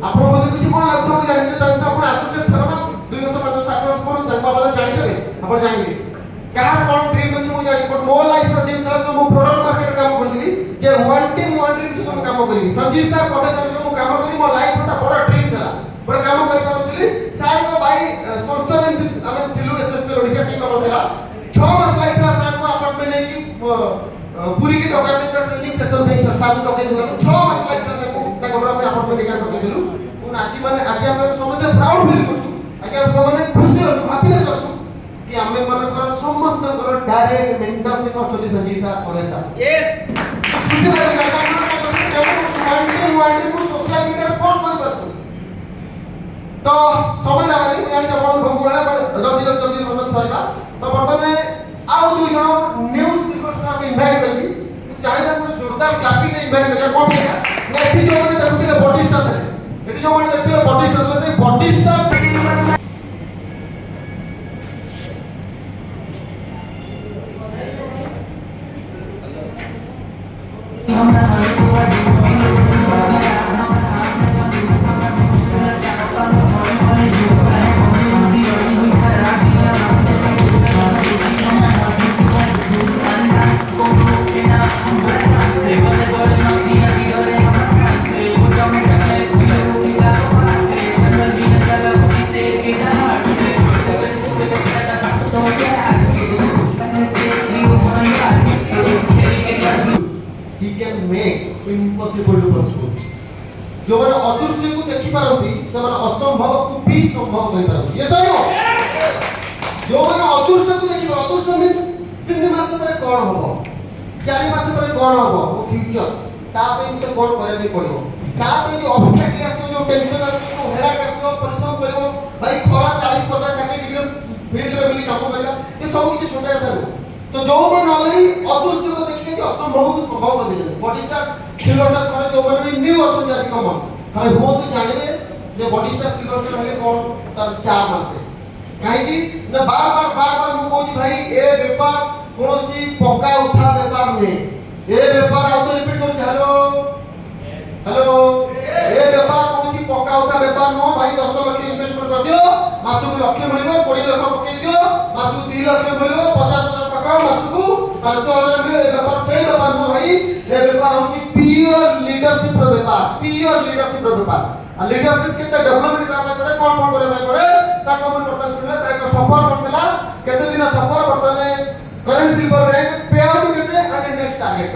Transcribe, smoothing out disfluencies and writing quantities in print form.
ଆପଣ ଯଦି କିଛି କଣ ଲାଗୁଥିବ ଜାଣିବେ ତାହେଲେ ଆପଣ ଆସୋସିଏଟ ଥିବ ନା 2 ବର୍ଷ 5 ବର୍ଷ 8 ବର୍ଷ ପରେ ତାଙ୍କ ବାବଦରେ ଜାଣିଦେବେ ଆପଣ ଜାଣିବେ କାହାର କଣ ଡ୍ରିମ୍ ଅଛି ମୁଁ ଜାଣି ବଟ୍ ମୋ ଲାଇଫର ଡ୍ରିମ୍ ଥିଲା ତ ମୁଁ ପ୍ରଡକ୍ଟ ମାର୍କେଟ କାମ କରିଥିଲି ଯେ ୱାନ୍ टीम ସହିତ ମୁଁ କାମ କରିବି ସଞ୍ଜୀବ ସାର୍ ପଟେଲ ସାର୍ ସହିତ ମୁଁ କାମ କରି ମୋ ଲାଇଫର ବଡ ଡ୍ରିମ୍ ଥିଲା ବଡ କାମ କରିପାରୁଥିଲି ସାର୍ ମୋ ଭାଇ ସ୍ପନ୍ସର ଆମେ ଥିଲୁ ଏସଏସଏଲ ଓଡ଼ିଶା ଟିମ୍ ଆମର ଥିଲା 6 ମାସ ଲାଗିଥିଲା ସାର୍ को अपार्टमेंट ନେଇକି ପୁରୀ କି ଡକାଇବେ ଟ୍ରେନିଂ ସେସନ ଦେଇ ସାର୍ ଡକାଇଥିଲୁ 6 ମାସ ଲାଗିଥିଲା ତାକୁ ଆମେ अपार्टमेंट ନେଇକି ଡକାଇଥିଲୁ ଆଜି ଆମେ ସମସ୍ତେ ପ୍ରାଉଡ ଫିଲ୍ କରୁଛୁ ଆଜି ଆମେ ସମସ୍ତେ ଖୁସି ଅଛୁ ହାପିନେସ୍ ଅଛୁ कि आमे मनकर समस्त डायरेक्ट मेंटरशिप अछती संजय सार परे सार यस खुशी लागे जागा वन सोशल मीडिया पोस्ट कर परछु तो समय ना वाली यानी जब भगुला जल्दी बर्तन सरीबा तो बर्तन आउ दुई जण न्यूज रिपोर्टर को इनवाइट करबी चाहिए हम जोरदार क्लैपिंग दे इनवाइट करिया कोन केगा ना एठी जो माने देखुथिले बॉडी स्टार थे एठी जो माने देखुथिले बॉडी स्टार से body star he can make impossible to possible जो माने अदृश्य को देखि पारंती से माने असंभव को भी संभव कर पारंती ये सही हो जो माने अदृश्य को देखि अदृश्य मींस 3 मास पर कोन होबो 4 मास पर कोन होबो वो फ्यूचर ता पे तो कोन करे नहीं पड़िबो ता पे जो ऑब्स्टेकल आसो जो टेंशन आसो जो हेडा आसो परिश्रम करबो भाई खरा 40 50 60 डिग्री फील्ड रे बिली काम करबा ये सब किछ छोटा कथा नहीं तो जो मन अलई अदृश्य को देखिए कि असंभव को संभव कर दे बॉडी स्टार सिल्वर स्टार थोड़े जो मन न्यू अछि आज कमन अरे हो तो जानिबे जे बॉडी स्टार सिल्वर स्टार हेले कोन तार 4 मास काहे कि ना बार मु कहू भाई ए व्यापार कोनोसी पक्का उठा व्यापार नहीं ए व्यापार आ तो रिपीट कर हेलो हेलो ए व्यापार कोनोसी पक्का उठा व्यापार नो भाई 10 लाख इन्वेस्टमेंट कर दियो मासु को लक्ष्य मिलिबो 20 लाख पकई दियो मासु 2 लाख मिलिबो 50,000 टका मासु को 5,000 मिले ए व्यापार सही व्यापार नो भाई ए व्यापार होची प्योर लीडरशिप रो व्यापार आ लीडरशिप केते डेवलपमेंट करबा पड़े कोन करबा पड़े ता कमन बर्तन सुनले साइको सफर करतला केते दिन सफर बर्तन करेंट सिल्वर रैंक पे आउट केते एंड नेक्स्ट टारगेट